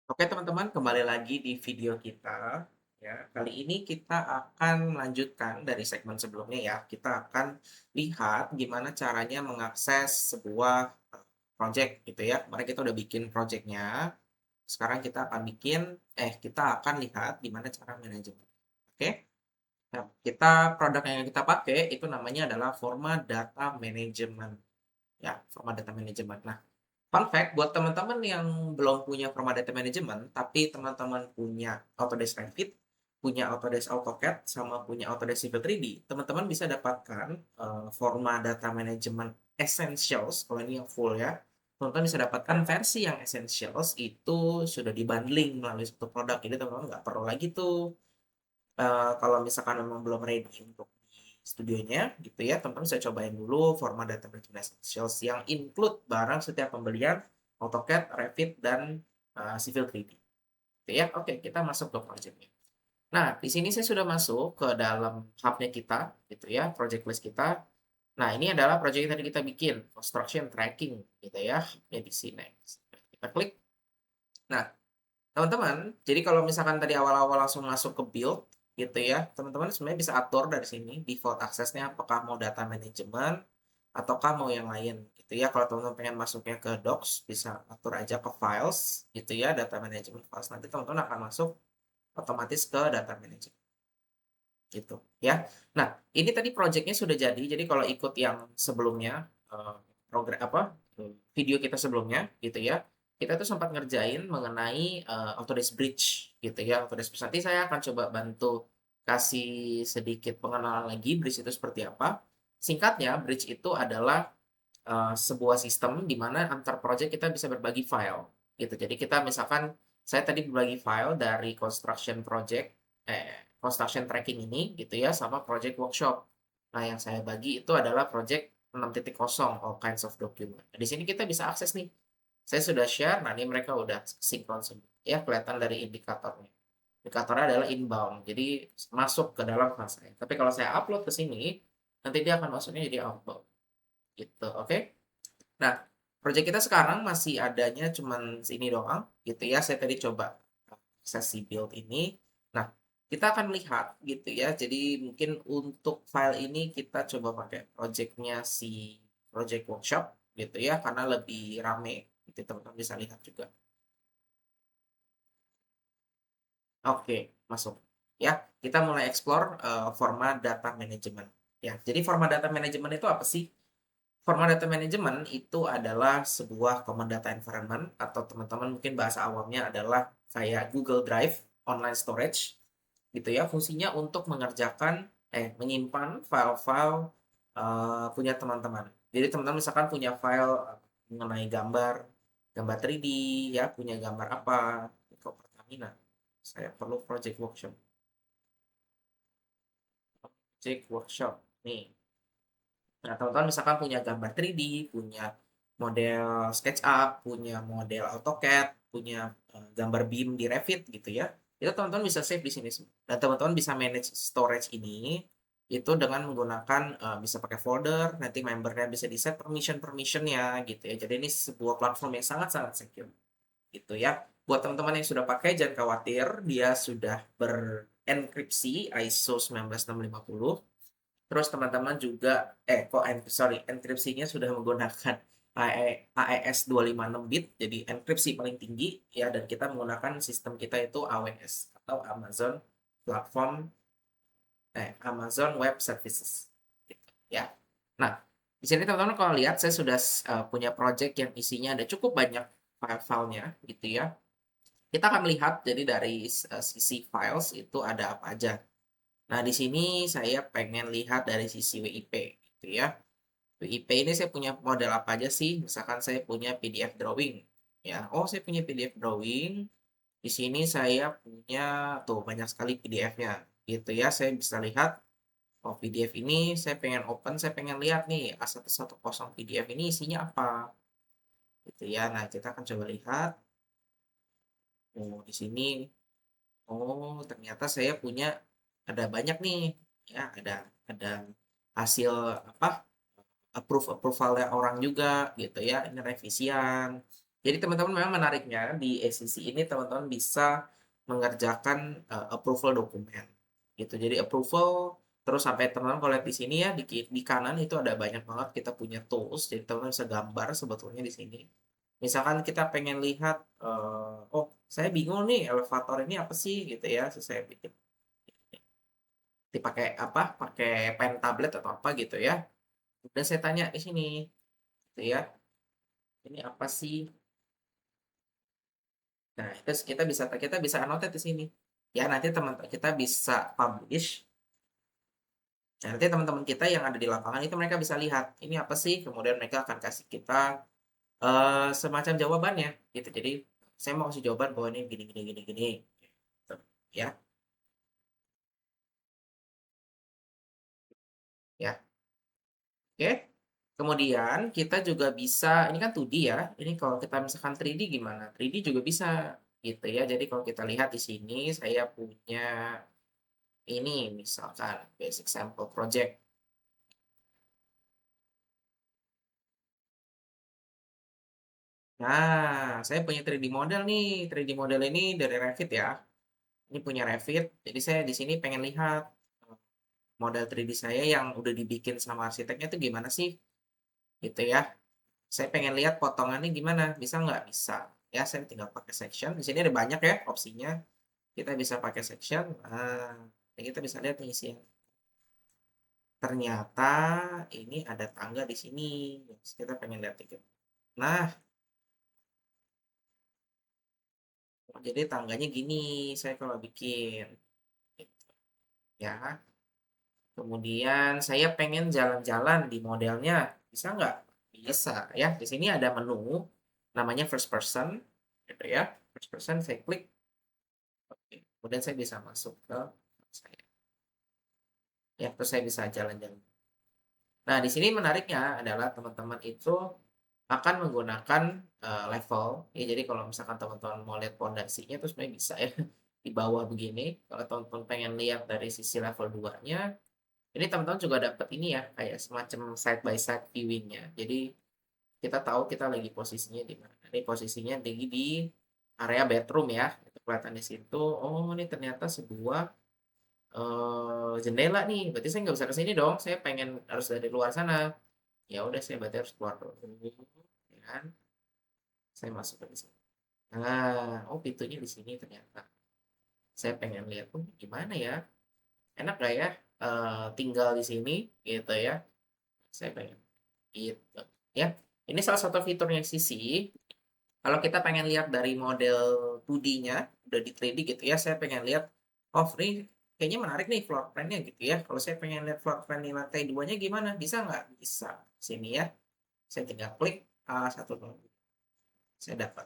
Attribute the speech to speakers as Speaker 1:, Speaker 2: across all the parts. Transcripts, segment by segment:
Speaker 1: Oke teman-teman, kembali lagi di video kita. Ya, kali ini kita akan melanjutkan dari segmen sebelumnya ya. Kita akan lihat gimana caranya mengakses sebuah project gitu ya. Kemarin kita udah bikin projectnya. Sekarang kita akan lihat gimana cara manajemen. Oke? Nah, produk yang kita pakai itu namanya adalah Forma Data Management. Ya, Forma Data Management. Nah, fun fact buat teman-teman yang belum punya Forma Data Management, tapi teman-teman punya Autodesk Revit, punya Autodesk AutoCAD, sama punya Autodesk Civil 3D, teman-teman bisa dapatkan Forma Data Management Essentials, kalau ini yang full ya. Teman-teman bisa dapatkan versi yang Essentials itu sudah dibundling melalui satu produk, jadi teman-teman nggak perlu lagi tuh kalau misalkan memang belum ready untuk di studionya gitu ya, teman-teman bisa cobain dulu format data management essentials yang include barang setiap pembelian AutoCAD, Revit, dan Civil 3D. Gitu ya. Oke, kita masuk ke projectnya. Nah, di sini saya sudah masuk ke dalam hubnya kita, gitu ya, project list kita. Nah, ini adalah project yang tadi kita bikin, construction tracking, gitu ya, hubnya di sini. Kita klik. Nah, teman-teman, jadi kalau misalkan tadi awal-awal langsung masuk ke build gitu ya, teman-teman sebenarnya bisa atur dari sini default aksesnya apakah mau data management ataukah mau yang lain gitu ya. Kalau teman-teman pengen masuknya ke docs, bisa atur aja ke files gitu ya, data management files. Nanti teman-teman akan masuk otomatis ke data management gitu ya. Nah, ini tadi projectnya sudah jadi. Jadi kalau ikut yang sebelumnya program apa video kita sebelumnya gitu ya, kita tuh sempat ngerjain mengenai Autodesk Bridge gitu ya. Autodesk Bridge nanti saya akan coba bantu kasih sedikit pengenalan lagi Bridge itu seperti apa. Singkatnya, Bridge itu adalah sebuah sistem di mana antar project kita bisa berbagi file gitu. Jadi kita misalkan saya tadi berbagi file dari construction tracking ini gitu ya sama project workshop. Nah, yang saya bagi itu adalah project 6.0 all kinds of document. Nah, di sini kita bisa akses nih. Saya sudah share, nah ini mereka udah sinkron semua. Ya, kelihatan dari indikatornya. Indikatornya adalah inbound, jadi masuk ke dalam file saya. Tapi kalau saya upload ke sini, nanti dia akan masuknya jadi outbound. Gitu, oke? Nah, project kita sekarang masih adanya cuman sini doang, gitu ya. Saya tadi coba sesi build ini. Nah, kita akan lihat gitu ya. Jadi mungkin untuk file ini kita coba pakai projectnya si project workshop gitu ya, karena lebih rame. Gitu teman-teman bisa lihat juga. Oke, masuk. Ya, kita mulai explore format data management. Ya, jadi format data management itu apa sih? Format data management itu adalah sebuah common data environment atau teman-teman mungkin bahasa awamnya adalah kayak Google Drive online storage gitu ya. Fungsinya untuk menyimpan file-file punya teman-teman. Jadi teman-teman misalkan punya file mengenai gambar, gambar 3D ya, punya gambar apa, ke Pertamina. Saya perlu project workshop. Nih, nah, teman-teman misalkan punya gambar 3D, punya model SketchUp, punya model AutoCAD, punya gambar BIM di Revit gitu ya. Itu teman-teman bisa save di sini semua. Dan teman-teman bisa manage storage ini itu dengan menggunakan bisa pakai folder, nanti membernya bisa di set permission-permissionnya gitu ya. Jadi ini sebuah platform yang sangat-sangat secure gitu ya. Buat teman-teman yang sudah pakai jangan khawatir, dia sudah berenkripsi ISO 19650. Terus teman-teman juga enkripsinya sudah menggunakan AES 256 bit, jadi enkripsi paling tinggi ya, dan kita menggunakan sistem kita itu AWS atau Amazon Web Services gitu ya. Nah, di sini teman-teman kalau lihat saya sudah punya project yang isinya ada cukup banyak file-filenya gitu ya. Kita akan lihat jadi dari sisi files itu ada apa aja. Nah, di sini saya pengen lihat dari sisi WIP gitu ya. WIP ini saya punya model apa aja sih? Misalkan saya punya PDF drawing. Ya, oh saya punya PDF drawing. Di sini saya punya tuh banyak sekali PDF-nya. Gitu ya, saya bisa lihat oh PDF ini saya pengen open, saya pengen lihat nih A110 PDF ini isinya apa. Gitu ya. Nah, kita akan coba lihat. Oh, di sini oh ternyata saya punya ada banyak nih. Ya, ada hasil apa approvalnya orang juga gitu ya, ini revisian Jadi teman-teman memang menariknya di ACC ini teman-teman bisa mengerjakan, approval dokumen, gitu. Jadi approval, terus sampai teman-teman kalau lihat di sini ya, di kanan itu ada banyak banget kita punya tools, jadi teman-teman bisa gambar sebetulnya di sini. Misalkan kita pengen lihat, "Oh, saya bingung nih elevator ini apa sih?" Gitu ya, terus saya bikin dipakai apa, pakai pen tablet atau apa gitu ya. Udah saya tanya di sini, gitu ya, "Ini apa sih?" Nah, terus kita bisa annotate di sini. Ya, nanti teman kita bisa publish. Nah, nanti teman-teman kita yang ada di lapangan itu mereka bisa lihat, ini apa sih? Kemudian mereka akan kasih kita semacam jawabannya gitu. Jadi, saya mau kasih jawaban bahwa ini gini gini gini gini. Gitu, ya, ya. Oke. Kemudian kita juga bisa, ini kan 2D ya. Ini kalau kita misalkan 3D gimana? 3D juga bisa gitu ya. Jadi kalau kita lihat di sini saya punya ini misalkan basic sample project. Nah, saya punya 3D model nih. 3D model ini dari Revit ya. Ini punya Revit. Jadi saya di sini pengen lihat model 3D saya yang udah dibikin sama arsiteknya itu gimana sih? Gitu ya. Saya pengen lihat potongannya gimana. Bisa nggak? Bisa. Ya, saya tinggal pakai section. Di sini ada banyak ya opsinya. Kita bisa pakai section. Nah, kita bisa lihat nih isinya. Ternyata ini ada tangga di sini. Kita pengen lihat dikit. Nah, jadi tangganya gini. Saya kalau bikin. Gitu. Ya. Kemudian saya pengen jalan-jalan di modelnya, bisa nggak? Bisa ya. Di sini ada menu namanya first person, gitu ya. First person saya klik, oke. Kemudian saya bisa masuk ke saya. Ya, terus saya bisa jalan-jalan. Nah, di sini menariknya adalah teman-teman itu akan menggunakan level. Ya, jadi kalau misalkan teman-teman mau lihat pondasinya terus sebenarnya bisa ya di bawah begini. Kalau teman-teman pengen lihat dari sisi level 2-nya, ini teman-teman juga dapat ini ya, kayak semacam side by side viewing-nya. Jadi kita tahu kita lagi posisinya di mana. Ini posisinya di area bedroom ya. Itu kelihatan di situ. Oh, ini ternyata sebuah jendela nih. Berarti saya nggak bisa ke sini dong. Saya pengen harus dari luar sana. Ya udah saya berarti harus keluar dulu. Ya kan? Saya masuk ke sini. Nah, oh pintunya di sini ternyata. Saya pengen lihat, oh gimana ya? Enak gak ya tinggal di sini gitu ya? Saya pengen gitu, ya. Ini salah satu fiturnya Sisi. Kalau kita pengen lihat dari model 2D-nya, udah di 3D gitu ya, saya pengen lihat, oh ini kayaknya menarik nih floor plan-nya gitu ya. Kalau saya pengen lihat floor plan di lantai 2-nya gimana? Bisa nggak? Bisa. Sini ya. Saya tinggal klik A1 saya dapat.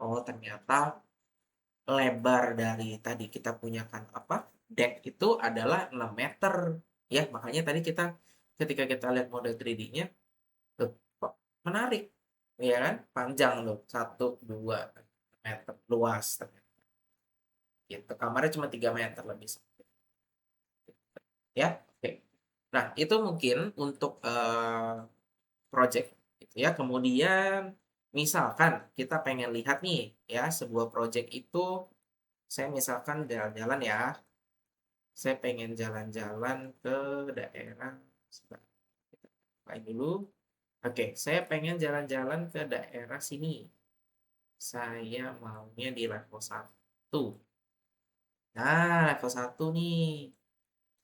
Speaker 1: Oh, ternyata lebar dari tadi kita punya kan apa? Deck itu adalah 6 meter. Ya, makanya tadi kita ketika kita lihat model 3D-nya, tuh, kok menarik, ya kan? Panjang loh, 1, 2 meter luas ternyata. Gitu. Kamarnya cuma 3 meter lebih sempit. Ya, oke. Nah, itu mungkin untuk project gitu ya. Kemudian misalkan kita pengen lihat nih ya sebuah project itu saya misalkan jalan-jalan ya. Saya pengen jalan-jalan ke daerah sebentar, kita main dulu. Oke, saya pengen jalan-jalan ke daerah sini. Saya maunya di level 1. Nah, level 1 nih.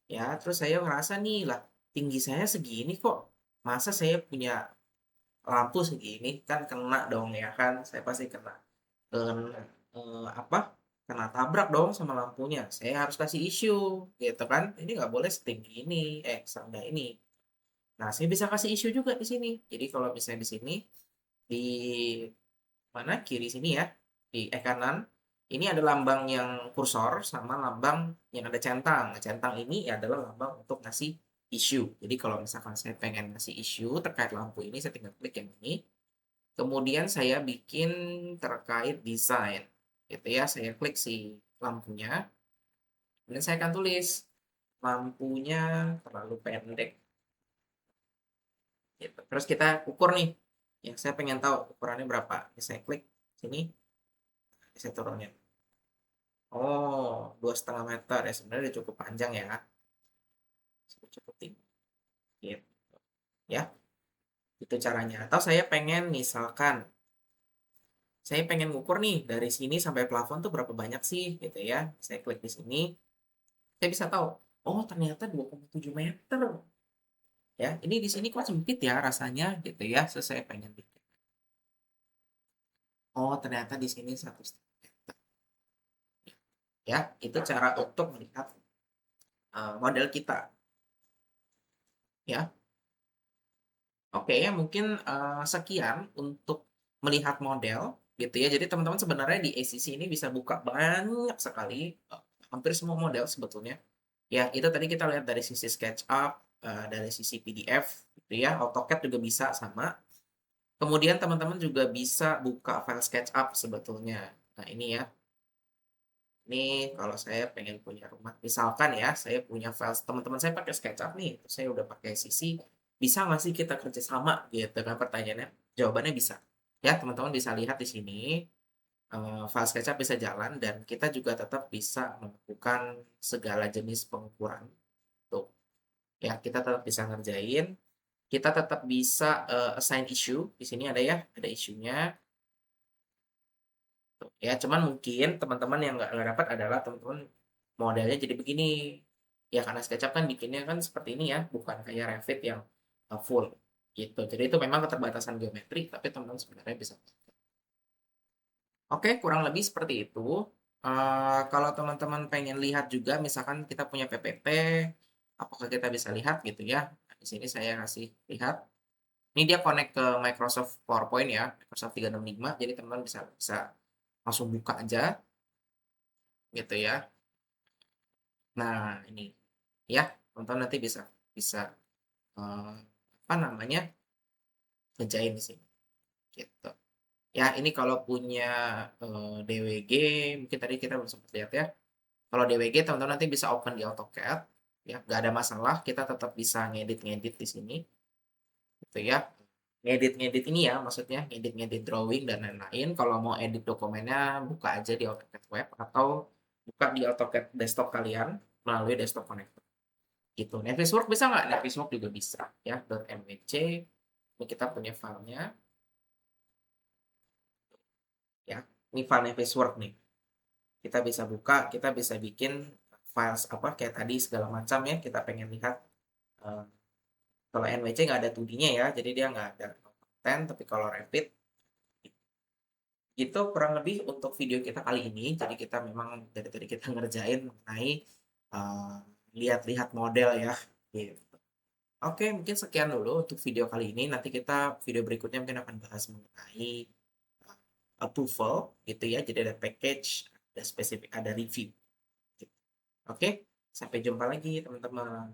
Speaker 1: Ya, terus saya ngerasa nih lah, tinggi saya segini kok. Masa saya punya lampu segini? Kan kena dong ya kan? Saya pasti kena. Kena apa? Kena tabrak dong sama lampunya. Saya harus kasih isu, gitu kan? Ini nggak boleh setinggi ini, serendah ini. Nah, saya bisa kasih isu juga di sini. Jadi kalau misalnya di sini, di mana kiri sini ya, di kanan, ini ada lambang yang kursor sama lambang yang ada centang. Nah, centang ini adalah lambang untuk ngasih isu. Jadi kalau misalkan saya pengen ngasih isu terkait lampu ini, saya tinggal klik yang ini. Kemudian saya bikin terkait desain. Gitu ya, saya klik si lampunya. Kemudian saya akan tulis lampunya terlalu pendek. Gitu. Terus kita ukur nih. Ya, saya pengen tahu ukurannya berapa. Ini saya klik sini, saya turunin. Oh, 2,5 meter ya, sebenarnya udah cukup panjang ya. Cukup tinggi. Gitu. Ya, itu caranya. Atau saya pengen misalkan, saya pengen ngukur nih dari sini sampai plafon tuh berapa banyak sih gitu ya. Saya klik di sini, saya bisa tahu. Oh, ternyata 2,7 meter. Ya, ini di sini kok sempit ya rasanya gitu ya. Saya pengen bikin. Oh, ternyata di sini 1,5 meter. Ya, itu cara untuk melihat model kita. Ya, oke ya, mungkin sekian untuk melihat model gitu ya. Jadi teman-teman sebenarnya di ACC ini bisa buka banyak sekali, hampir semua model sebetulnya. Ya, itu tadi kita lihat dari sisi SketchUp, dari sisi PDF gitu ya. AutoCAD juga bisa sama. Kemudian teman-teman juga bisa buka file SketchUp sebetulnya. Nah, ini ya. Ini kalau saya pengen punya rumah, misalkan ya, saya punya file, teman-teman saya pakai SketchUp nih, terus saya udah pakai CC, bisa nggak sih kita kerjasama gitu kan pertanyaannya? Jawabannya bisa. Ya, teman-teman bisa lihat di sini, file SketchUp bisa jalan dan kita juga tetap bisa melakukan segala jenis pengukuran. Tuh, ya kita tetap bisa ngerjain, kita tetap bisa assign issue. Di sini ada ya, ada isunya. Ya, cuman mungkin teman-teman yang nggak dapat adalah teman-teman modelnya jadi begini. Ya karena SketchUp kan bikinnya kan seperti ini ya, bukan kayak Revit yang full gitu. Jadi itu memang keterbatasan geometri, tapi teman-teman sebenarnya bisa. Oke, kurang lebih seperti itu. Kalau teman-teman pengen lihat juga, misalkan kita punya PPT, apakah kita bisa lihat gitu ya? Nah, di sini saya kasih lihat. Ini dia connect ke Microsoft PowerPoint ya, Microsoft 365. Jadi teman-teman bisa bisa langsung buka aja gitu ya. Nah, ini ya, teman-teman nanti bisa bisa eh, apa namanya? Ngerjain di sini gitu. Ya, ini kalau punya DWG, mungkin tadi kita belum sempat lihat ya. Kalau DWG teman-teman nanti bisa open di AutoCAD ya, nggak ada masalah, kita tetap bisa ngedit-ngedit di sini gitu ya. Ngedit-ngedit ini ya, maksudnya ngedit-ngedit drawing dan lain-lain. Kalau mau edit dokumennya, buka aja di AutoCAD Web atau buka di AutoCAD desktop kalian melalui desktop connector. Gitu. Navisworks bisa nggak? Navisworks juga bisa ya. .mwc. Ini kita punya filenya ya. Ini file Navisworks nih. Kita bisa buka, kita bisa bikin files apa kayak tadi segala macam ya. Kita pengen lihat eh, kalau NWC nggak ada 2D-nya ya, jadi dia nggak ada konten. Tapi kalau Revit itu kurang lebih untuk video kita kali ini. Jadi kita memang dari tadi kita ngerjain mengenai eh, lihat-lihat model ya. Gitu. Oke, mungkin sekian dulu untuk video kali ini. Nanti kita video berikutnya mungkin akan bahas mengenai uh, approval gitu ya. Jadi ada package, ada spesifik, ada review. Gitu. Oke, sampai jumpa lagi teman-teman.